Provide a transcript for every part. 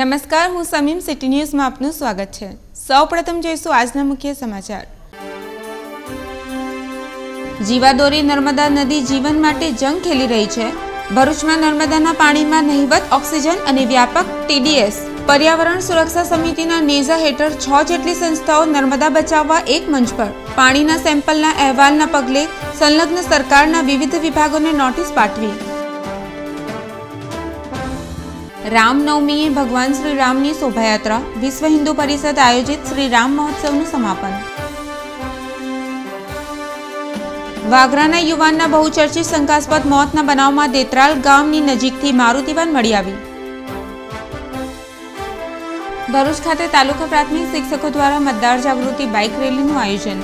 નમસ્કાર, હું સમીમ સિટી ન્યૂઝમાં આપનું સ્વાગત છે। સૌપ્રથમ જોઈશું આજના મુખ્ય સમાચાર। જીવાદોરી નર્મદા નદી જીવન માટે જંગ ખેલી રહી છે। ભરૂચમાં નર્મદાના પાણીમાં નહિવત ઓક્સિજન અને વ્યાપક TDS। पर्यावरण सुरक्षा समितिना नेजा हेठळ 6 જેટલી સંસ્થાઓ નર્મદા બચાવવા એક મંચ પર। પાણીના સેમ્પલના અહેવાલના પગલે સંલગ્ન સરકારના વિવિધ વિભાગોને નોટિસ પાઠવી। रामनवमीए भगवान श्री रामनी शोभायात्रा। विश्व हिंदू परिषद आयोजित श्री राम महोत्सवનું समापन। વાગરાના યુવાનના બહુચર્ચિત શંકાસ્પદ મોતના બનાવમાં દેતરાલ ગામની નજીકથી મારુતિવાન મળી આવી। ભરૂચ ખાતે તાલુકા પ્રાથમિક શિક્ષકો દ્વારા મતદાર જાગૃતિ બાઇક રેલીનું આયોજન।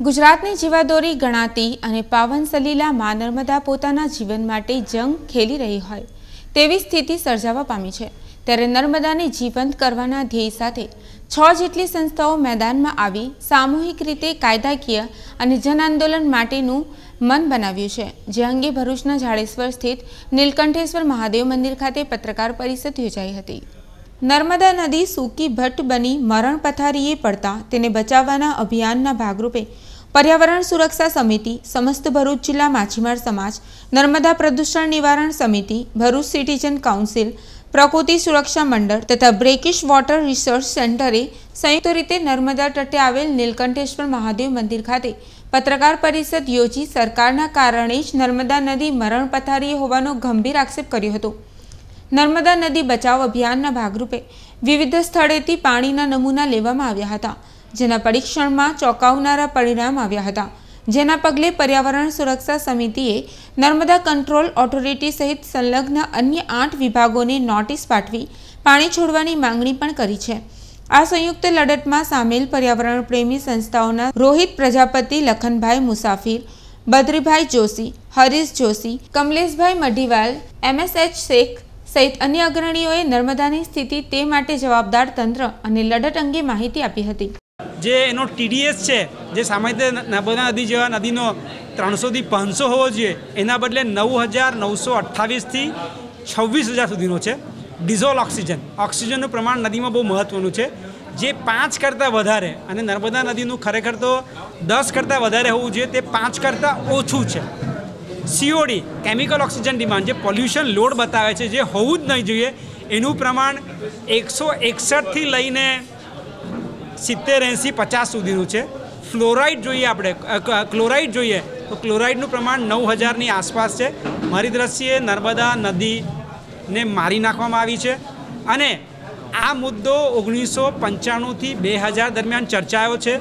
ગુજરાતની જીવાદોરી ગણાતી અને પાવન સલીલા માં નર્મદા પોતાના જીવન માટે જંગ ખેલી રહી હોય તેવી સ્થિતિ સર્જાવા પામી છે। ત્યારે નર્મદાને જીવંત કરવાના ધ્યેય સાથે 6 જેટલી સંસ્થાઓ મેદાનમાં આવી સામૂહિક રીતે કાયદાકીય અને જન આંદોલન માટેનું મન બનાવ્યું છે। જે અંગે ભરૂચના જાડેશ્વર સ્થિત નીલકંઠેશ્વર મહાદેવ મંદિર ખાતે પત્રકાર પરિષદ યોજાઈ હતી। નર્મદા નદી સૂકી ભટ્ટ બની મરણ પથારીએ પડતા તેને બચાવવાના અભિયાનના ભાગરૂપે पर्यावरण सुरक्षा समिति, समस्त भरूच जिला माछीमार समाज, नर्मदा प्रदूषण निवारण समिति, भरूच सिटीजन काउंसिल, प्रकृति सुरक्षा मंडल तथा ब्रेकिश वॉटर रिसर्च सेंटरे संयुक्त रीते नर्मदा तटे आवेल नीलकंठेश्वर महादेव मंदिर खाते पत्रकार परिषद योजी सरकारना कारणे ज नर्मदा नदी मरण पथारीए होवानो गंभीर आक्षेप कर्यो हतो। नर्मदा नदी बचाव अभियानना भागरूपे विविध स्थळेथी पाणीना नमूना लेवामां आव्या हता। जेना परीक्षणमां चौंकावनारा परिणाम आव्या हता। जेना पगले पर्यावरण सुरक्षा समितिए नर्मदा कंट्रोल ऑथोरिटी सहित संलग्न अन्य 8 विभागोने नोटिस पाठवी पाणी छोड़वानी मांगणी पण करी छे। आ संयुक्त लड़तमां सामेल पर्यावरण प्रेमी संस्थाओना रोहित प्रजापति, लखनभाई मुसाफिर, बद्रीभाई जोशी, हरीश जोशी, कमलेशभाई मढीवाल, MSH शेख सहित अन्य अग्रणीओए नर्मदानी स्थिति ते माटे जवाबदार तंत्र अने लड़त अंगे माहिती आपी हती। जे एनो TDS है जे सामान्य नर्मदा नदी जेवा नदीनो 300 થી 500 होवो जोईए एना बदले 9,928 થી 26,000 सुधीनो छे। डिझोल ऑक्सिजन प्रमाण नदी में बहुत महत्वनुं छे। जे 5 करता वधारे अने नर्मदा नदीनुं खरेखर तो 10 करता वधारे होवुं जोईए ते 5 करता ओछुं छे। COD केमिकल ऑक्सिजन डिमांड जे पोल्यूशन लोड बतावे छे जे होवुं ज नहीं जोईए एनुं प्रमाण 161 थी लईने 70, 80, 50 सुधीनुं छे। फ्लोराइड जोईए आपणे क्लोराइड जोईए तो क्लोराइडनुं प्रमाण 9,000 आसपास है। मारी दृष्टिए नर्मदा नदी ने मारी नाखवामां आवी छे अने आ मुद्दो 1995 થી 2000 दरमियान चर्चायो छे।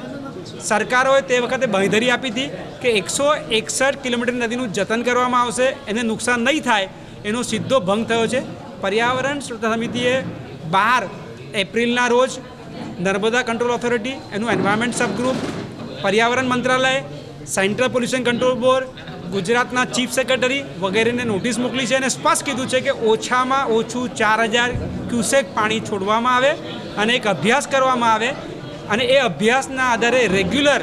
सरकारोए ते वखते बांहेधरी आपी थी कि 161 किलोमीटर नदीनुं जतन करवामां आवशे, एने नुकसान नहीं थाय एनो सीधो भंग थयो छे। पर्यावरण सुरक्षा समितिए 12 एप्रिलना रोज नर्मदा कंट्रोल ऑथोरिटी एनु एनवायरमेंट सब ग्रुप, पर्यावरण मंत्रालय, सेंट्रल पोल्यूशन कंट्रोल बोर्ड, गुजरातना चीफ सेक्रेटरी वगैरह ने नोटिस मोकली है। स्पष्ट कीधुं छे कि ओछामां ओछुं 4000 क्यूसेक पाणी छोड़वामां आवे अने एक अभ्यास करवामां आवे अने ए अभ्यासना आधारे रेग्युलर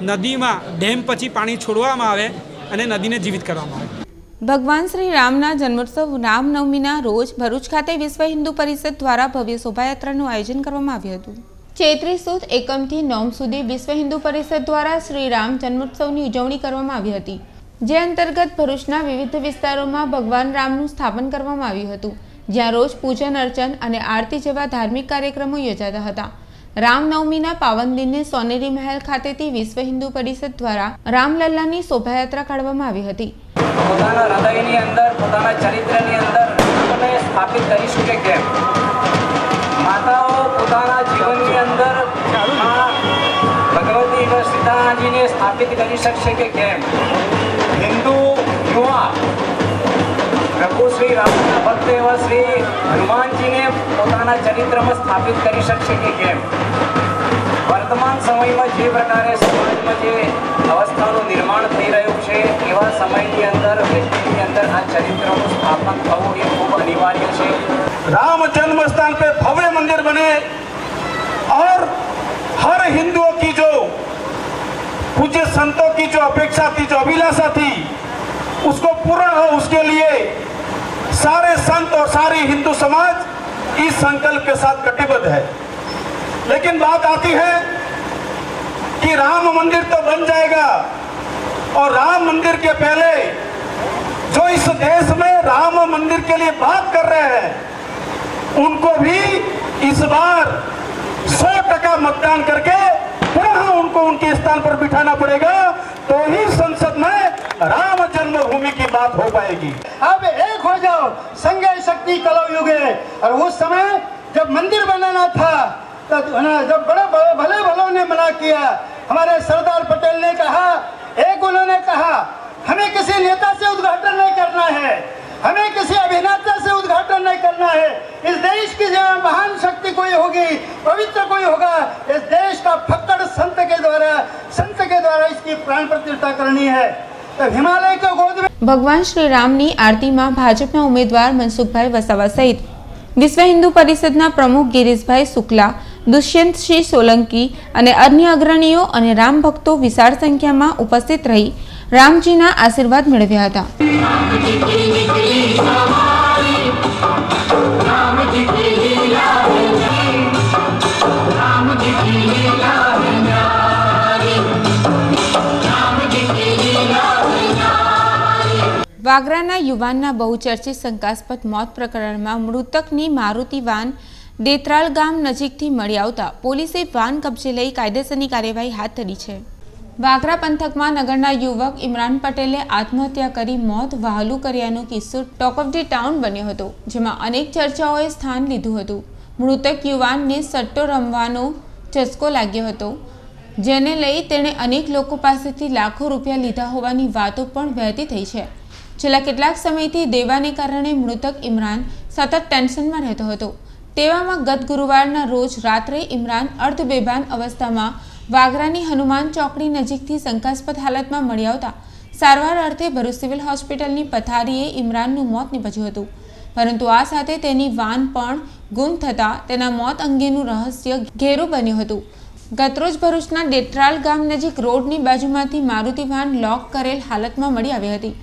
नदीमां डेम पछी पाणी छोड़वामां आवे अने नदीने जीवित करवामां आवे। भगवान श्री रामना जन्मोत्सव रामनवमीना रोज भरूच खाते विश्व हिंदू परिषद द्वारा भव्य शोभायात्राનું आयोजन કરવામાં આવ્યું હતું। ચૈત્રી સુદ એકમથી નોમ સુધી વિશ્વ હિન્દુ પરિષદ દ્વારા શ્રી રામ જન્મોત્સવની ઉજવણી કરવામાં આવી હતી। જે અંતર્ગત ભરૂચના વિવિધ વિસ્તારોમાં ભગવાન રામનું સ્થાપન કરવામાં આવ્યું હતું, જ્યાં રોજ પૂજન અર્ચન અને આરતી જેવા ધાર્મિક કાર્યક્રમો યોજાતા હતા। રામનવમીના પાવન દિને સોનેરી મહેલ ખાતેથી વિશ્વ હિન્દુ પરિષદ દ્વારા રામલલ્લાની શોભાયાત્રા કાઢવામાં આવી હતી। પોતાના હૃદયની અંદર પોતાના ચરિત્રની અંદર રામને સ્થાપિત કરી શકે કેમ? માતાઓ પોતાના જીવનની અંદર ભગવતી व સીતાજીને સ્થાપિત કરી શકશે કે કેમ? હિન્દુ યુવા પ્રભુ શ્રી રામના ભક્ત એવા શ્રી હનુમાનજીને પોતાના ચરિત્રમાં સ્થાપિત કરી શકશે કે કેમ? वर्तमान समय में जे प्रकारे समाज में जे अवस्थाનું निर्माण થઈ રહ્યું છે એવા સમયની અંદર વ્યક્તિની અંદર આ ચરિત્રનું સ્થાપન થવું એ ખૂબ અનિવાર્ય છે। राम जन्म स्थान पे भव्य मंदिर बने और हर हिंदुओं की जो पूज्य संतों की जो अपेक्षा थी, जो अभिलाषा थी, उसको पूर्ण हो उसके लिए सारे संत और सारी हिंदू समाज इस संकल्प के साथ कटिबद्ध है। लेकिन बात आती है कि राम मंदिर तो बन जाएगा, और राम मंदिर के पहले जो इस देश में राम मंदिर के लिए बात कर रहे हैं उनको भी इस बार 100% मतदान करके पुनः उनको उनके स्थान पर बिठाना पड़ेगा, तो ही संसद में राम जन्मभूमि की बात हो पाएगी। अब एक हो जाओ, संजय शक्ति कलौ युगे। और उस समय जब मंदिर बनाना था, जब बड़े भले भलों ने मना किया, हमारे सरदार पटेल ने कहा, एक उन्होंने कहा हमें किसी नेता से उद्घाटन नहीं करना है, हमें किसी अभिनेता से उद्घाटन नहीं करना है। इस देश की जो महान शक्ति कोई होगी, पवित्र कोई होगा, इस देश का फक्कड़ संत के द्वारा इसकी प्राण प्रतिष्ठा करनी है। तो हिमालय के गोद में भगवान श्री रामनी आरतीमां भाजपना उम्मीदवार मनसुखभाई वसावा सहित विश्व हिंदू परिषदना प्रमुख गिरीशभाई शुक्ला, दुष्यंतसिंह सोलंकी અને અન્ય અગ્રણીઓ અને રામ ભક્તો વિશાળ સંખ્યામાં ઉપસ્થિત રહી રામજીના આશીર્વાદ મેળવ્યા હતા। વાગરાના યુવાનના બહુચર્ચિત શંકાસ્પદ મોત પ્રકરણમાં મૃતકની મારુતિ વાન દેત્રાલ ગામ નજીકથી મળી આવતા પોલીસે વાન કબજે લઈ કાયદેસરની કાર્યવાહી હાથ ધરી છે। વાગરા પંથકમાં નગરના યુવક ઇમરાન પટેલે આત્મહત્યા કરી મોત વહાલું કર્યાનો કિસ્સો ટોક ઓફ ધી ટાઉન બન્યો હતો, જેમાં અનેક ચર્ચાઓએ સ્થાન લીધું હતું। મૃતક યુવાનને સટ્ટો રમવાનો ચસ્કો लाग्યો હતો, જેને લઈ તેણે અનેક લોકો પાસેથી લાખો રૂપિયા લીધા હોવાની વાતો પણ વહેતી થઈ છે। છેલ્લા કેટલાક સમયથી દેવાને કારણે મૃતક ઇમરાન સતત ટેન્શનમાં રહેતો હતો। તેવામાં ગત ગુરુવારના રોજ રાત્રે ઇમરાન અર્ધબેભાન અવસ્થામાં વાગરાની હનુમાન ચોકડી નજીકથી શંકાસ્પદ હાલતમાં મળી આવતા સારવાર અર્થે ભરૂચ સિવિલ હોસ્પિટલની પથારીએ ઇમરાનનું મોત નીપજ્યું હતું, પરંતુ આ સાથે તેની વાન પણ ગુમ થતા તેના મોત અંગેનું રહસ્ય ઘેરું બન્યું હતું। ગતરોજ ભરૂચના દેત્રાલ ગામ નજીક રોડની બાજુમાંથી મારુતિ વાન લોક કરેલ હાલતમાં મળી આવી હતી।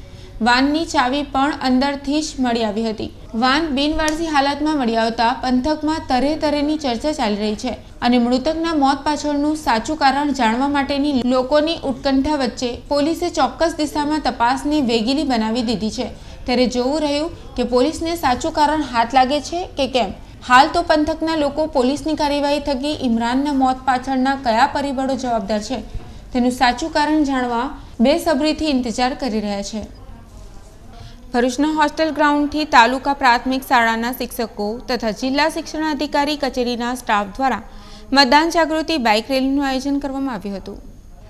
વાનની ચાવી પણ અંદરથી જ મળી આવી હતી। વાન બિનવારસી હાલતમાં મળી આવતા પંથકમાં તરે તરેની ચર્ચા ચાલી રહી છે અને મૃતકના મોત પાછળનું સાચું કારણ જાણવા માટેની લોકોની ઉત્કંઠા વચ્ચે પોલીસે ચોક્કસ દિશામાં તપાસને વેગીલી બનાવી દીધી છે। ત્યારે જોવું રહ્યું કે પોલીસને સાચું કારણ હાથ લાગે છે કે કેમ। હાલ તો પંથકના લોકો પોલીસની કાર્યવાહી થકી ઇમરાનના મોત પાછળના કયા પરિબળો જવાબદાર છે તેનું સાચું કારણ જાણવા બેસબરીથી ઇંતજાર કરી રહ્યા છે। ભરૂચના હોસ્ટેલ ગ્રાઉન્ડથી તાલુકા પ્રાથમિક શાળાના શિક્ષકો તથા જિલ્લા શિક્ષણાધિકારી કચેરીના સ્ટાફ દ્વારા મતદાન જાગૃતિ બાઇક રેલીનું આયોજન કરવામાં આવ્યું હતું।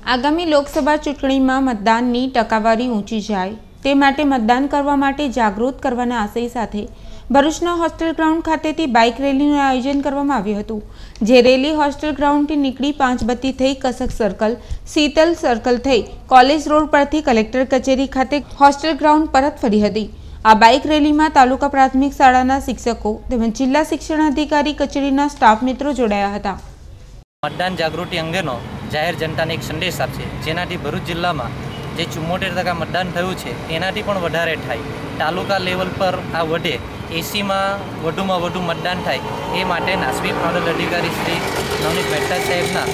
આગામી લોકસભા ચૂંટણીમાં મતદાનની ટકાવારી ઊંચી જાય તે માટે મતદાન કરવા માટે જાગૃત કરવાના આશય સાથે ભરૂચના હોસ્ટેલ ગ્રાઉન્ડ ખાતેથી બાઇક રેલીનું આયોજન કરવામાં આવ્યું હતું, જે રેલી હોસ્ટેલ ગ્રાઉન્ડથી નીકળી પાંચબત્તી થઈ કસક સર્કલ, શીતલ સર્કલ થઈ કોલેજ રોડ પરથી કલેક્ટર કચેરી ખાતે હોસ્ટેલ ગ્રાઉન્ડ પરત ફરી હતી। આ બાઇક રેલીમાં તાલુકા પ્રાથમિક શાળાના શિક્ષકો તેમજ જિલ્લા શિક્ષણાધિકારી કચેરીના સ્ટાફ મિત્રો જોડાયા હતા। મતદાન જાગૃતિ અંગેનો જાહેર જનતાને એક સંદેશ આપશે, જેનાથી ભરૂચ જિલ્લામાં જે 74% મતદાન થયું છે એનાથી પણ વધારે થાય, તાલુકા લેવલ પર આ વધે, 80માં વધુમાં વધુ મતદાન થાય એ માટે નાસ્વી નોડલ અધિકારી શ્રી નવનીત મહેતા સાહેબના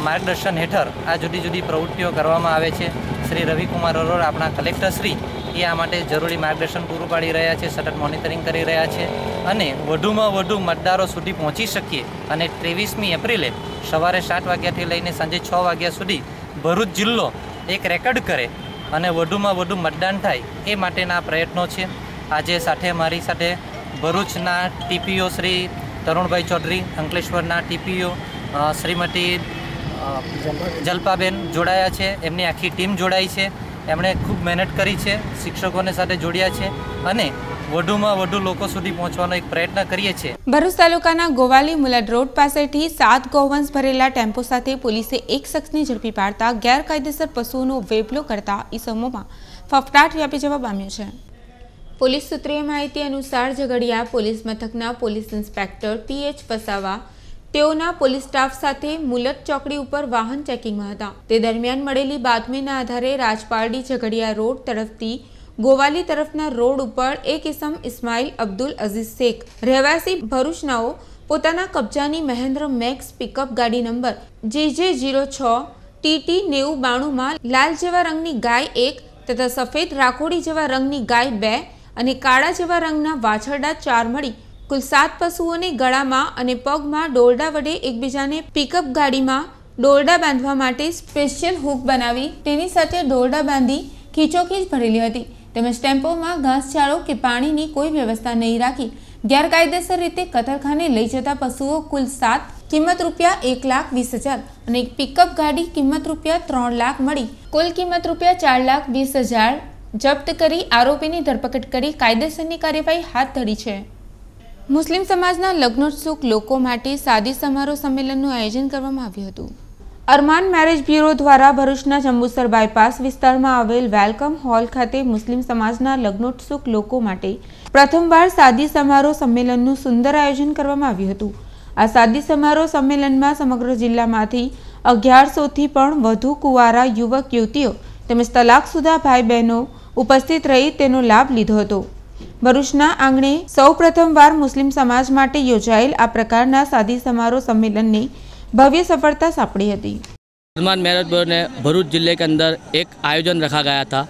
માર્ગદર્શન હેઠળ આ જુદી જુદી પ્રવૃત્તિઓ કરવામાં આવે છે। શ્રી રવિકુમાર અરોરા આપણા કલેક્ટર શ્રી એ આ માટે જરૂરી માર્ગદર્શન પૂરું પાડી રહ્યા છે, સતત મોનિટરિંગ કરી રહ્યા છે અને વધુમાં વધુ મતદારો સુધી પહોંચી શકીએ અને 23મી એપ્રિલે સવારે 7 વાગ્યાથી લઈને સાંજે 6 વાગ્યા સુધી ભરૂચ જિલ્લો એક રેકર્ડ કરે અને વધુમાં વધુ મતદાન થાય એ માટેના પ્રયત્નો છે। આજે સાથે મારી સાથે ભરૂચના ટીપીઓ શ્રી તરુણભાઈ ચૌધરી, અંકલેશ્વરના ટીપીઓ શ્રીમતી જલ્પાબેન જોડાયા છે, એમની આખી ટીમ જોડાઈ છે, એમણે ખૂબ મહેનત કરી છે, શિક્ષકોને સાથે જોડ્યા છે અને વધુમાં વધુ લોકો સુધી પહોંચવાનો એક પ્રયત્ન કરીએ છીએ। ભરૂચ તાલુકાના ગોવાલી મુલાડ રોડ પાસેથી 7 ગૌવંશ ભરેલા ટેમ્પો સાથે પોલીસે એક શખ્સને ઝડપી પાડતા ગેરકાયદેસર પશુઓનો વેપલો કરતા ઈસમોમાં ફફડાટ વ્યાપી જવા પામ્યો છે। પોલીસ સૂત્રીય માહિતી અનુસાર ઝઘડિયા પોલીસ મથકના પોલીસ ઇન્સ્પેક્ટર PH વસાવા તેઓના પોલીસ સ્ટાફ સાથે મુલત ચોકડી ઉપર વાહન ચેકિંગમાં હતા। તે દરમિયાન મળેલી બાતમીના આધારે રાજપારડી ઝઘડિયા રોડ તરફથી ગોવાલી તરફના રોડ ઉપર એક ઇસમ ઇસ્માઇલ અબ્દુલ અઝીઝ શેખ રહેવાસી ભરૂચનાઓ પોતાના કબજાની મહેન્દ્ર મેક્સ પિકઅપ ગાડી નંબર JJ06 TT 9092માં લાલ જેવા રંગની ગાય 1 તથા સફેદ રાખોડી જેવા રંગની ગાય 2 અને કાળા જેવા રંગના વાછરડા 4 મળી કુલ 7 પશુઓને ગળામાં અને પગમાં દોરડા વડે એકબીજાને પિકઅપ ગાડીમાં દોરડા બાંધવા માટે સ્પેશિયલ હૂક બનાવી તેની સાથે દોરડા બાંધી ખીચોખીચ ભરેલી હતી તેમજ ટેમ્પોમાં ઘાસચારો કે પાણીની કોઈ વ્યવસ્થા નહીં રાખી ગેરકાયદેસર રીતે કતરખાને લઈ જતા પશુઓ કુલ 7 કિંમત રૂપિયા 1,20,000 અને એક પિકઅપ ગાડી કિંમત રૂપિયા 3 લાખ મળી કુલ કિંમત રૂપિયા 4,20,000 જપ્ત કરી આરોપીની ધરપકડ કરી કાયદેસરની કાર્યવાહી હાથ ધરી છે। મુસ્લિમ સમાજના લગ્નોત્સુક લોકો માટે સાદી સમારોહ સંમેલનનું આયોજન કરવામાં આવ્યું હતું। અરમાન મેરેજ બ્યુરો દ્વારા ભરૂચના જંબુસર બાયપાસ વિસ્તારમાં આવેલ વેલકમ હોલ ખાતે મુસ્લિમ સમાજના લગ્નોત્સુક લોકો માટે પ્રથમવાર સાદી સમારોહ સંમેલનનું સુંદર આયોજન કરવામાં આવ્યું હતું। આ સાદી સમારોહ સંમેલનમાં સમગ્ર જિલ્લામાંથી 1100થી પણ વધુ કુંવારા યુવક યુવતીઓ તેમજ તલાકશુદા ભાઈ બહેનો ઉપસ્થિત રહી તેનો લાભ લીધો હતો। ભરૂચના આંગણે સૌ પ્રથમવાર મુસ્લિમ સમાજ માટે યોજાયેલ આ પ્રકારના સાદી સમારોહ सम्मेलन भव्य सफलता सापड़ी थी। अरमान मैरिज ब्यूरो ने भरूच जिले के अंदर एक आयोजन रखा गया था,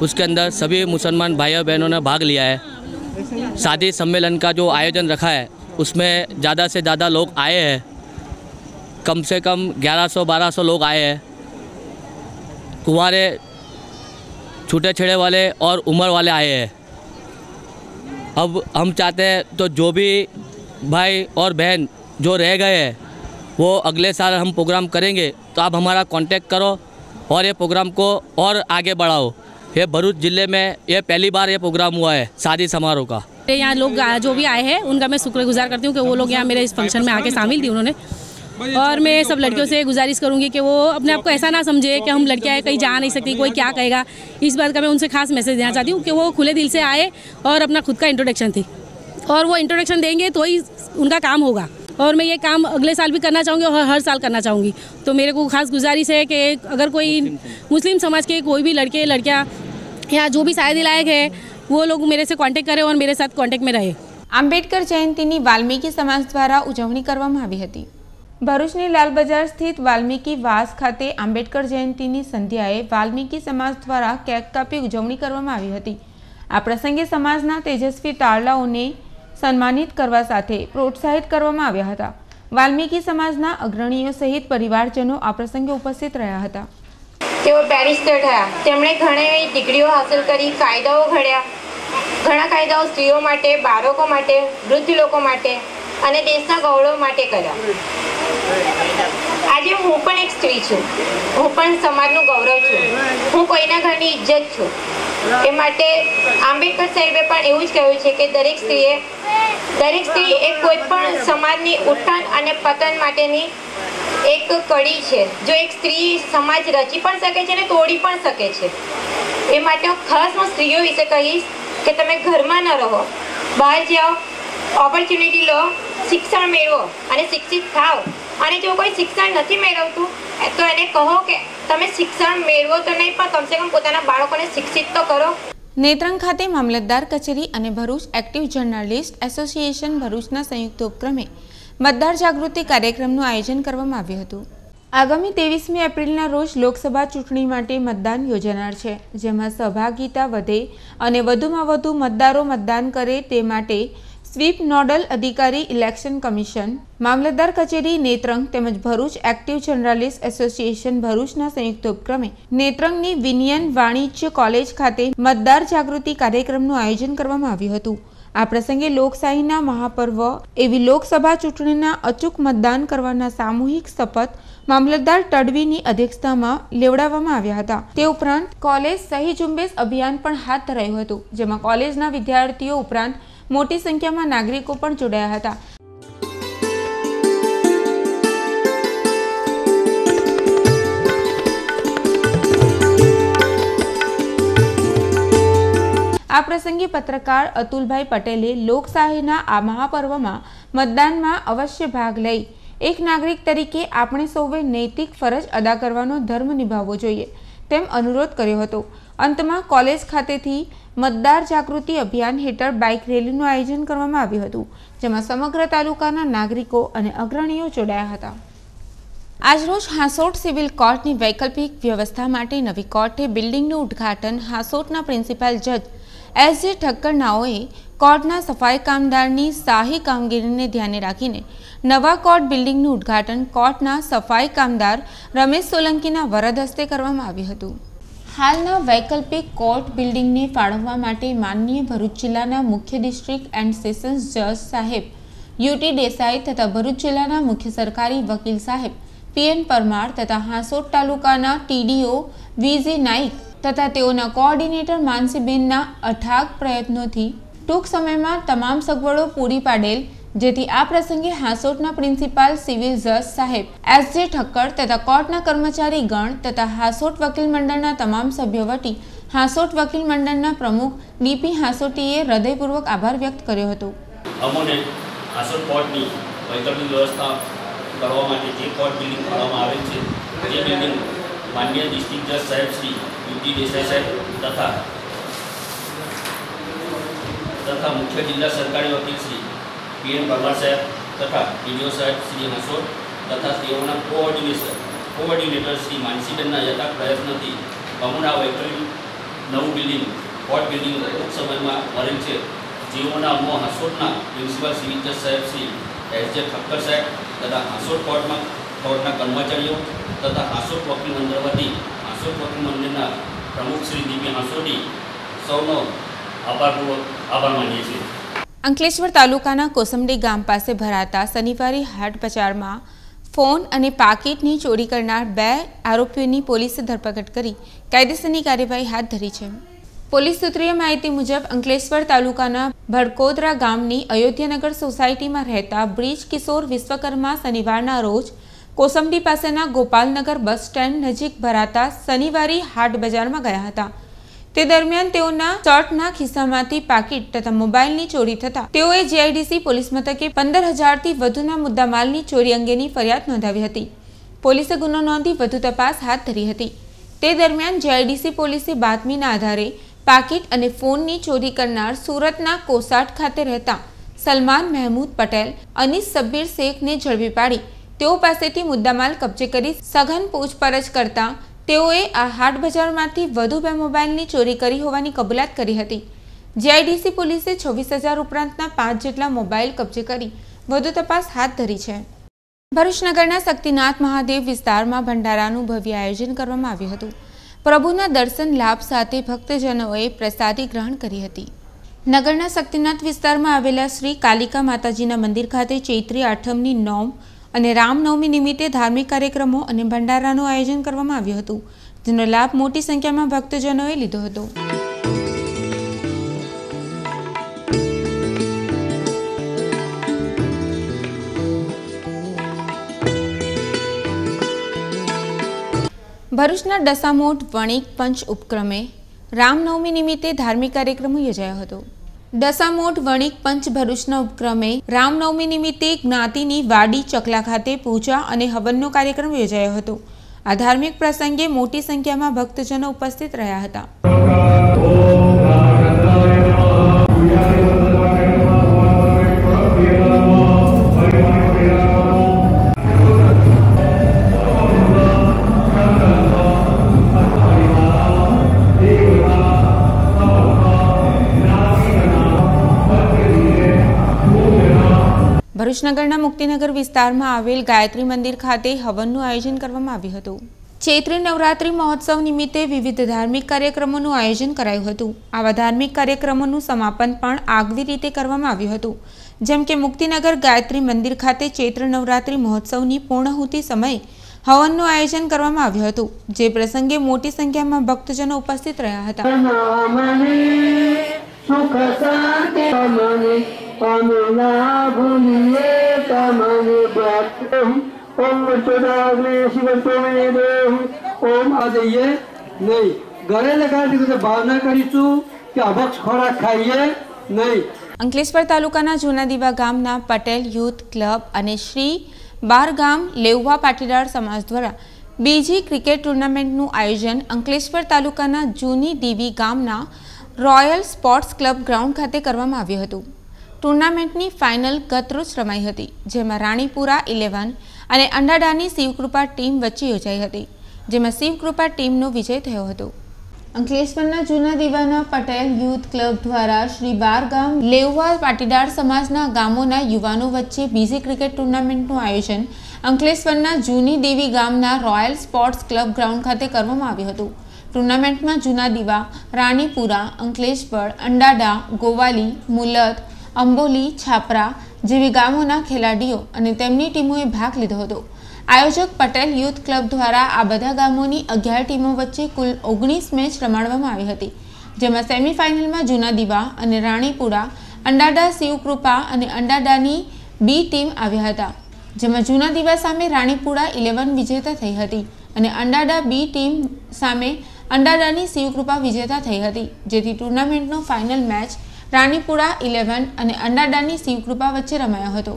उसके अंदर सभी मुसलमान भाइयों बहनों ने भाग लिया है। शादी सम्मेलन का जो आयोजन रखा है उसमें ज़्यादा से ज़्यादा लोग आए हैं, कम से कम 1100-1200 लोग आए हैं। कुंवारे, छूटे छेड़े वाले और उम्र वाले आए हैं। अब हम चाहते हैं तो जो भी भाई और बहन जो रह गए हैं वो अगले साल हम प्रोग्राम करेंगे, तो आप हमारा कांटेक्ट करो और ये प्रोग्राम को और आगे बढ़ाओ। ये भरूच ज़िले में ये पहली बार ये प्रोग्राम हुआ है शादी समारोह का। यहाँ लोग जो भी आए हैं उनका मैं शुक्रगुजार करती हूँ कि वो लोग यहाँ मेरे इस फंक्शन में आके शामिल थी उन्होंने। और मैं सब लड़कियों से गुजारिश करूँगी कि वो अपने आप को ऐसा ना समझे कि हम लड़कियाँ कहीं जा नहीं सकती, कोई क्या कहेगा। इस बात का मैं उनसे खास मैसेज देना चाहती हूँ कि वो खुले दिल से आए और अपना खुद का इंट्रोडक्शन थी और वो इंट्रोडक्शन देंगे तो ही उनका काम होगा। और मैं ये काम अगले साल भी करना चाहूँगी और हर साल करना चाहूँगी। तो मेरे को खास गुजारिश है कि अगर कोई मुस्लिम समाज के कोई भी लड़के लड़कियाँ या जो भी शादी लायक है वो लोग मेरे से कांटेक्ट करें और मेरे साथ कांटेक्ट में रहे। आंबेडकर जयंतीनी वाल्मीकि समाज द्वारा उजवणी करवामां आवी हती। भरूचनी लाल बजार स्थित वाल्मीकि वास खाते आंबेडकर जयंतीनी संध्याए वाल्मीकि समाज द्वारा केक कापी उजवणी करवामां आवी हती। आ प्रसंगे समाजना तेजस्वी तारलाओने सन्मानित करवा साथे प्रोत्साहित करवामां आव्या हता। वाल्मीकि समाजना अग्रणीओ सहित परिवारजनों आ प्रसंगे उपस्थित रह्या हता। तेओ बेरिस्टर थया, तेमणे घणी डिग्रीओ हासिल करी, कायदाओ घड्या, घणा कायदाओ स्त्रीओ माटे, बाळको माटे, वृद्ध लोको माटे अने देशना गौरव माटे कर्या। आज हूँ पण एक स्त्री छूं, हूँ पण समाजनुं गौरव छूं, हूँ कोईना घरनी इज्जत छूं। ए माटे आंबेडकर साहेबे पण एवुं ज कह्युं छे के दरेक स्त्री एक कोईपण समाजनी उठाण अने पतन माटेनी एक कड़ी छे। जो एक स्त्री समाज रची पण सके छे ने तोड़ी पण सके छे। ए माटे हूँ खास हूँ स्त्रीओ विषे कहीश के तमे घरमां न रहो, बहार जाओ, ऑपॉर्च्युनिटी लो, शिक्षण मेळवो अने शिक्षित थाओ। अने जो कोई शिक्षण नहीं मेळवतुं तो एने कहो के तमे शिक्षण मेळवो तो नहीं पण कम से कम पोताना बाळकोने शिक्षित तो करो। नेत्रंग खाते मामलतदार कचेरी અને ભરૂચ એક્ટિવ જર્નાલિસ્ટ એસોસિએશન ભરૂચના સંયુક્ત ઉપક્રમે મતદાર જાગૃતિ કાર્યક્રમનું આયોજન કરવામાં આવ્યું હતું। આગામી 23મી એપ્રિલના રોજ લોકસભા ચૂંટણી માટે મતદાન યોજાનાર છે, જેમાં સહભાગીતા વધે અને વધુમાં વધુ મતદારો મતદાન કરે તે માટે સ્વીપ નોડલ અધિકારી ઇલેક્શન કમિશન, મામલતદાર કચેરી નેત્રંગ તેમજ ભરૂચ એક્ટિવ જર્નાલિસ્ટ એસોસિએશન ભરૂચના સંયુક્ત ઉપક્રમે નેત્રંગની વિનયન વાણિજ્ય કોલેજ ખાતે મતદાર જાગૃતિ કાર્યક્રમનું આયોજન કરવામાં આવ્યું હતું। આ પ્રસંગે લોકશાહીના મહાપર્વ એવી લોકસભા ચૂંટણીના અચૂક મતદાન કરવાના સામૂહિક શપથ મામલતદાર તડવીની અધ્યક્ષતામાં લેવડાવવામાં આવ્યા હતા। તે ઉપરાંત કોલેજ સહી ઝુંબેશ અભિયાન પણ હાથ ધરાયું હતું, જેમાં કોલેજના વિદ્યાર્થીઓ ઉપરાંત मोटी संख्या में नागरिकों पण जोड़ाया हता। आ प्रसंगे पत्रकार अतुलभाई पटेले लोकशाहीना आ महापर्वमां मतदानमां अवश्य भाग लई एक नागरिक तरीके आपणे सौवे नैतिक फरज अदा करवानो धर्म निभावવો જોઈએ તેમ અનુરોધ કર્યો હતો। અંતમાં કોલેજ ખાતેથી મતદાર જાગૃતિ અભિયાન હેઠળ બાઇક રેલીનું આયોજન કરવામાં આવ્યું હતું, જેમાં સમગ્ર તાલુકાના નાગરિકો અને અગ્રણીઓ જોડાયા હતા। આજરોજ હાંસોટ સિવિલ કોર્ટની વૈકલ્પિક વ્યવસ્થા માટે નવી કોર્ટે બિલ્ડિંગનું ઉદ્ઘાટન હાંસોટના પ્રિન્સિપાલ જજ એસ.જે. ઠક્કર નાઓએ કોર્ટના સફાઈ કામદારની શાહી કામગીરીને ધ્યાને રાખીને નવા કોર્ટ બિલ્ડિંગનું ઉદ્ઘાટન કોર્ટના સફાઈ કામદાર રમેશ સોલંકીના વરદ હસ્તે કરવામાં આવ્યું હતું। હાલના વૈકલ્પિક કોર્ટ બિલ્ડિંગને ફાળવવા માટે માનનીય ભરૂચ જિલ્લાના મુખ્ય ડિસ્ટ્રિક્ટ એન્ડ સેશન્સ જજ સાહેબ યુ.ટી. દેસાઈ તથા ભરૂચ જિલ્લાના મુખ્ય સરકારી વકીલ સાહેબ પી.એન. પરમાર તથા હાંસોટ તાલુકાના ટી.ડી.ઓ. વી.જી. નાઈક તથા તેઓના કોઓર્ડિનેટર માનસીબેનના અથાગ પ્રયત્નોથી ટૂંક સમયમાં તમામ સગવડો પૂરી પાડેલ, જેથી આ પ્રસંગે હાંસોટના પ્રિન્સિપાલ સિવિલ જજ સાહેબ એસ.જે. ઠક્કર તથા કોર્ટના કર્મચારી ગણ તથા હાંસોટ વકીલ મંડળના તમામ સભ્યો વતી હાંસોટ વકીલ મંડળના પ્રમુખ ડી.પી. હાંસોટીએ હૃદયપૂર્વક આભાર વ્યક્ત કર્યો હતો। અમોને હાંસોટ કોર્ટની વૈકલ્પિક વ્યવસ્થા કરવા માટે જે કોર્ટ બિલ્ડિંગ ફાળવવામાં આવેલ છે તે બિલ્ડિંગ માન્ય ડિસ્ટ્રિક્ટ જજ સાહેબ શ્રી યુ.ટી. દેસાઈ સાહેબ તથા મુખ્ય જિલ્લા સરકારી વકીલ શ્રી પી.એન. પરમાર સાહેબ તથા ટી.ડી.ઓ. સાહેબ શ્રી હાંસોટ તથા તેઓના કોઓર્ડિનેટર શ્રી માનસીબેનના યથાર્થ પ્રયત્નથી અમોના વૈકલ્પિક નવું બિલ્ડિંગ કોર્ટ બિલ્ડિંગ ટૂંક સમયમાં મળેલ છે, જેઓના અમો હાંસોટના પ્રિન્સિપાલ સિવિલ જજ સાહેબ શ્રી એસ.જે. ઠક્કર સાહેબ તથા હાંસોટ કોર્ટના કર્મચારીઓ તથા હાંસોટ વકીલ મંડળ વતી હાંસોટ વકીલ મંડળના પ્રમુખ શ્રી ડી.પી. હાંસોટી સૌનો આભાર માનીએ છીએ। અંકલેશ્વર તાલુકાના કોસંબડી ગામ પાસે ભરાતા શનિવારે હાટ બજારમાં ફોન અને પાકીટની ચોરી કરનાર 2 આરોપીઓની પોલીસે ધરપકડ કરી કાયદેસરની કાર્યવાહી હાથ ધરી છે। પોલીસ સૂત્રીય માહિતી મુજબ અંકલેશ્વર તાલુકાના ભડકોદરા ગામની અયોધ્યાનગર સોસાયટીમાં રહેતા બ્રિજ કિશોર વિશ્વકર્મા શનિવારના રોજ કોસંબડી પાસેના ગોપાલનગર બસ સ્ટેન્ડ નજીક ભરાતા શનિવારે હાટ બજારમાં ગયા હતા। તે દરમિયાન તેઓના શર્ટના ખિસ્સામાંથી પાકીટ તથા મોબાઈલની ચોરી થતા તેઓએ જીઆઈડીસી પોલીસ મથકે 15,000થી વધુના મુદ્દામાલની ચોરી અંગેની ફરિયાદ નોંધાવી હતી। પોલીસે ગુનો નોંધી વધુ તપાસ હાથ ધરી હતી। તે દરમિયાન જીઆઈડીસી પોલીસે બાતમીના આધારે પાકીટ અને ફોનની ચોરી કરનાર સુરતના કોસાટ ખાતે રહેતા સલમાન મહેમૂદ પટેલ અનીસ સબ્બીર શેખને ઝડપી પાડી તેઓ પાસેથી મુદ્દામાલ કબજે કરી સઘન પૂછપરછ કરતા તેઓએ આ હાટ બજારમાંથી વધુ 2 મોબાઈલની ચોરી કરી હોવાની કબૂલાત કરી હતી। જીઆઈડીસી પોલીસે 26,000 ઉપરાંતના 5 જેટલા મોબાઈલ કબજે કરી વધુ તપાસ હાથ ધરી છે। ભરૂચ નગરના શક્તિનાથ મહાદેવ વિસ્તારમાં ભંડારાનું ભવ્ય આયોજન કરવામાં આવ્યું હતું। પ્રભુના દર્શન લાભ સાથે ભક્તજનોએ પ્રસાદી ગ્રહણ કરી હતી। નગરના શક્તિનાથ વિસ્તારમાં આવેલા શ્રી કાલિકા માતાજીના મંદિર ખાતે ચૈત્રી આઠમની નોમ અને રામનવમી નિમિત્તે ધાર્મિક કાર્યક્રમો અને ભંડારાનું આયોજન કરવામાં આવ્યું હતું, જેનો લાભ મોટી સંખ્યામાં ભક્તજનોએ લીધો હતો। ભરૂચના ડસામોટ વણિક પંચ ઉપક્રમે રામનવમી નિમિત્તે ધાર્મિક કાર્યક્રમો યોજાયો હતો। ડસામોટ વણિક પંચ ભરૂચના ઉપક્રમે રામનવમી નિમિત્તે જ્ઞાતિની વાડી ચકલા ખાતે પૂજા અને હવનનો કાર્યક્રમ યોજાયો હતો। આ ધાર્મિક પ્રસંગે મોટી સંખ્યામાં ભક્તજનો ઉપસ્થિત રહ્યા હતા। ભરૂચ નગરના મુક્તિનગર વિસ્તારમાં આવેલ ગાયત્રી મંદિર ખાતે હવનનું આયોજન કરવામાં આવ્યું હતું। ચૈત્રી નવરાત્રી મહોત્સવ નિમિત્તે વિવિધ ધાર્મિક કાર્યક્રમોનું આયોજન કરાયું હતું। આવા ધાર્મિક કાર્યક્રમોનું સમાપન પણ આગવી રીતે કરવામાં આવ્યું હતું, જેમ કે મુક્તિનગર ગાયત્રી મંદિર ખાતે ચૈત્ર નવરાત્રી મહોત્સવની પૂર્ણાહુતિ સમયે હવનનું આયોજન કરવામાં આવ્યું હતું, જે પ્રસંગે મોટી સંખ્યામાં ભક્તજનો ઉપસ્થિત રહ્યા હતા। અંકલેશ્વર તાલુકાના જૂના દીવા ગામના પટેલ યુથ ક્લબ અને શ્રી બાર ગામ લેવવા પાટીદાર સમાજ દ્વારા બીજી ક્રિકેટ ટુર્નામેન્ટનું આયોજન અંકલેશ્વર તાલુકાના જૂની ડીવી ગામના રોયલ સ્પોર્ટ્સ ક્લબ ગ્રાઉન્ડ ખાતે કરવામાં આવ્યું હતું. ટુર્નામેન્ટની ફાઇનલ ગતરોજ રમાઈ હતી, જેમાં રાણીપુરા 11 અને અંડાડાની શિવકૃપા ટીમ વચ્ચે યોજાઈ હતી, જેમાં શિવકૃપા ટીમનો વિજય થયો હતો. અંકલેશ્વરના જૂના દીવાના પટેલ યુથ ક્લબ દ્વારા શ્રી બારગામ લેઉવા પાટીદાર સમાજના ગામોના યુવાનો વચ્ચે બીજી ક્રિકેટ ટુર્નામેન્ટનું આયોજન અંકલેશ્વરના જૂની દેવી ગામના રોયલ સ્પોર્ટ્સ ક્લબ ગ્રાઉન્ડ ખાતે કરવામાં આવ્યું હતું. ટુર્નામેન્ટમાં જૂના દીવા, રાણીપુરા, અંકલેશ્વર, અંડાડા, ગોવાલી, મુલત, અંબોલી, છાપરા જેવી ગામોના ખેલાડીઓ અને તેમની ટીમોએ ભાગ લીધો હતો. આયોજક પટેલ યુથ ક્લબ દ્વારા આ બધા ગામોની 11 ટીમો વચ્ચે કુલ 19 મેચ રમાડવામાં આવી હતી, જેમાં સેમીફાઇનલમાં જૂના દીવા અને રાણીપુરા, અંડાડા શિવકૃપા અને અંડાડાની બી ટીમ આવ્યા હતા, જેમાં જૂના દીવા સામે રાણીપુરા 11 વિજેતા થઈ હતી અને અંડાડા બી ટીમ સામે અંડાડાની શિવકૃપા વિજેતા થઈ હતી, જેથી ટુર્નામેન્ટનો ફાઇનલ મેચ રાણીપુરા 11 અને અંડાડાની શિવકૃપા વચ્ચે રમાયો હતો.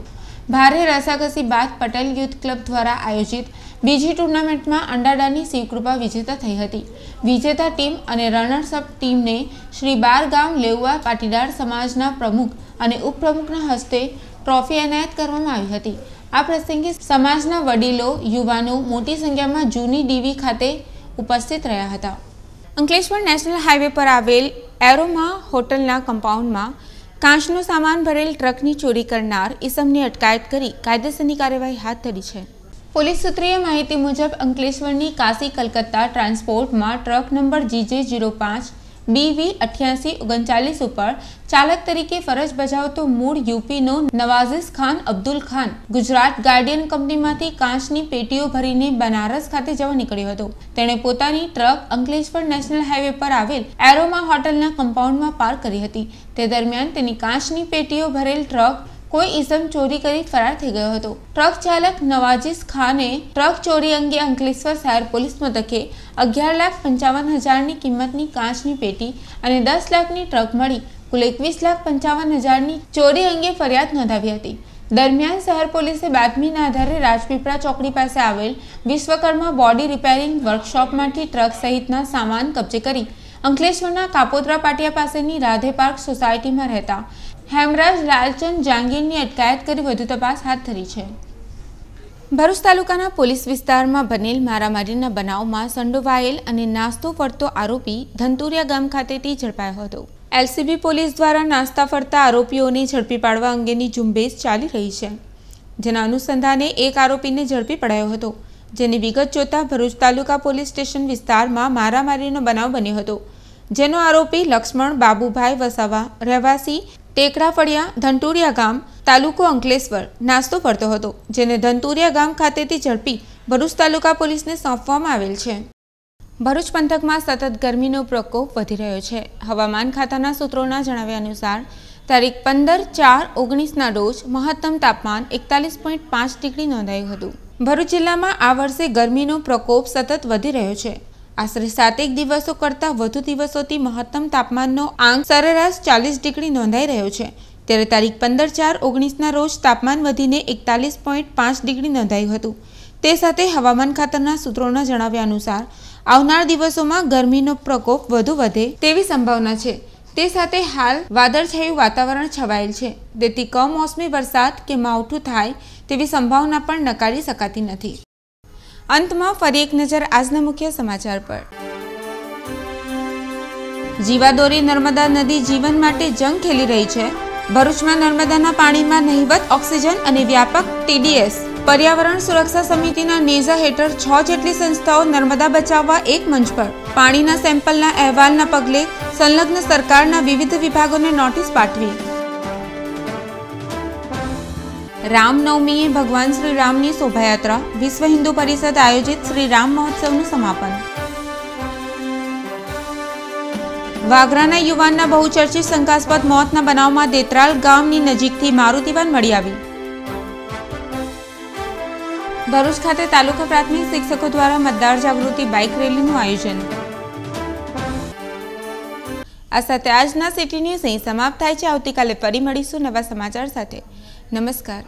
ભારે રસાકસી બાદ પટેલ યુથ ક્લબ દ્વારા આયોજિત બીજી ટુર્નામેન્ટમાં અંડાડાની શિવકૃપા વિજેતા થઈ હતી. વિજેતા ટીમ અને રનર્સઅપ ટીમને શ્રી બારગામ લેઉવા પાટીદાર સમાજના પ્રમુખ અને ઉપપ્રમુખના હસ્તે ટ્રોફી એનાયત કરવામાં આવી હતી. આ પ્રસંગે સમાજના વડીલો, યુવાનો મોટી સંખ્યામાં જૂની ડીવી ખાતે ઉપસ્થિત રહ્યા હતા. અંકલેશ્વર નેશનલ હાઈવે પર આવેલ એરોમા હોટલના કમ્પાઉન્ડમાં કાચનો સામાન ભરેલ ટ્રકની ચોરી કરનાર ઈસમની અટકાયત કરી કાયદેસરની કાર્યવાહી હાથ ધરી છે. પોલીસ સૂત્રીય માહિતી મુજબ અંકલેશ્વરની કાશી કલકત્તા ટ્રાન્સપોર્ટમાં ટ્રક નંબર GJ05 BV 8839 ઉપર ચાલક તરીકે ફરજ બજાવતો મૂળ યુપીનો નવાઝિસ ખાન અબ્દુલ ખાન ગુજરાત ગાર્ડિયન કંપનીમાંથી કાચની પેટીઓ ભરીને બનારસ ખાતે જવા નીકળ્યો હતો. તેણે પોતાની ટ્રક અંકલેશ્વર નેશનલ હાઈવે પર આવેલ એરોમા હોટલના કમ્પાઉન્ડમાં પાર્ક કરી હતી. તે દરમિયાન તેની કાચની પેટીઓ ભરેલ ટ્રક કોઈ ઈસમ ચોરી કરી ફરાર થઈ ગયો હતો. ટ્રક ચાલક નવાઝિસ ખાને ટ્રક ચોરી અંગે અંકલેશ્વર શહેર પોલીસ મથકે 11,55,000ની કિંમતની કાચની પેટી અને 10 લાખની ટ્રક મળી કુલ 21,55,000ની ચોરી અંગે ફરિયાદ નોંધાવી હતી. દરમિયાન શહેર પોલીસે બાતમીના આધારે રાજપીપળા ચોકડી પાસે આવેલ વિશ્વકર્મા બોડી રિપેરિંગ વર્કશોપમાંથી ટ્રક સહિતના સામાન કબજે કરી અંકલેશ્વરના કાપોદ્રા પાટિયા પાસેની રાધે પાર્ક સોસાયટીમાં રહેતા હેમરાજ લાલચંદ જાંગીરની અટકાયત કરી વધુ તપાસ હાથ ધરી છે. ભરૂચ તાલુકાના પોલીસ વિસ્તારમાં બનેલ મારામારીના બનાવમાં સંડોવાયેલ અને નાસ્તો ફરતો આરોપી ધંતુરિયા ગામ ખાતેથી ઝડપાયો હતો. LCB પોલીસ દ્વારા નાસ્તા ફરતા આરોપીઓને ઝડપી પાડવા અંગેની ઝુંબેશ ચાલી રહી છે, જેના અનુસંધાને એક આરોપીને ઝડપી પડાયો હતો, જેની વિગત જોતા ભરૂચ તાલુકા પોલીસ સ્ટેશન વિસ્તારમાં મારામારીનો બનાવ બન્યો હતો, જેનો આરોપી લક્ષ્મણ બાબુભાઈ વસાવા રહેવાસી ટેકરા ફળિયા ધંતુરિયા ગામ તાલુકો અંકલેશ્વર નાસ્તો ફરતો હતો, જેને ધંતુરિયા ગામ ખાતેથી ઝડપી ભરૂચ તાલુકા પોલીસને સોંપવામાં આવેલ છે. ભરૂચ પંથકમાં સતત ગરમીનો પ્રકોપ વધી રહ્યો છે. હવામાન ખાતાના સૂત્રોના જણાવ્યા અનુસાર તારીખ 15/4/19ના રોજ મહત્તમ તાપમાન 41.5 ડિગ્રી નોંધાયું હતું. ભરૂચ જિલ્લામાં આ વર્ષે ગરમીનો પ્રકોપ સતત વધી રહ્યો છે. આશરે 7 દિવસો કરતાં વધુ દિવસોથી મહત્તમ તાપમાનનો આંક સરેરાશ 40 ડિગ્રી નોંધાઈ રહ્યો છે. ત્યારે તારીખ 15/4/19ના રોજ તાપમાન વધીને 41.5 ડિગ્રી નોંધાયું હતું. તે સાથે હવામાન ખાતાના સૂત્રોના જણાવ્યા અનુસાર આવનાર દિવસોમાં ગરમીનો પ્રકોપ વધુ વધે તેવી સંભાવના છે. તે સાથે હાલ વાદળછાયું વાતાવરણ છવાયેલ છે, તેથી કમોસમી વરસાદ કે માવઠું થાય તેવી સંભાવના પણ નકારી શકાતી નથી. અંતમાં ફરી એક નજર આજના મુખ્ય સમાચાર પર. જીવાદોરી નર્મદા નદી જીવન માટે જંગ ખેલી રહી છે. ભરૂચમાં નર્મદાના પાણીમાં નહિવત ઓક્સિજન અને વ્યાપક TDS. પર્યાવરણ સુરક્ષા સમિતિના નેજા હેઠળ 6 જેટલી સંસ્થાઓ નર્મદા બચાવવા એક મંચ પર. પાણીના સેમ્પલના અહેવાલના પગલે સંલગ્ન સરકારના વિવિધ વિભાગોને નોટિસ પાઠવી. રામનવમીએ ભગવાન શ્રી રામની શોભાયાત્રા. વિશ્વ હિન્દુ પરિષદ આયોજિત શ્રી રામ મહોત્સવનું સમાપન. વાગરાના યુવાનના બહુચર્ચિત શંકાસ્પદ મોતના બનાવમાં દેત્રાલ ગામની નજીકથી મારુતિવાન મળી આવી. ભરૂચ ખાતે તાલુકા પ્રાથમિક શિક્ષકો દ્વારા મતદાર જાગૃતિ બાઇક રેલીનું આયોજન. આ સાથે આજના સિટી ન્યૂઝ અહીં સમાપ્ત થાય છે. આવતીકાલે ફરી મળીશું નવા સમાચાર સાથે. નમસ્કાર.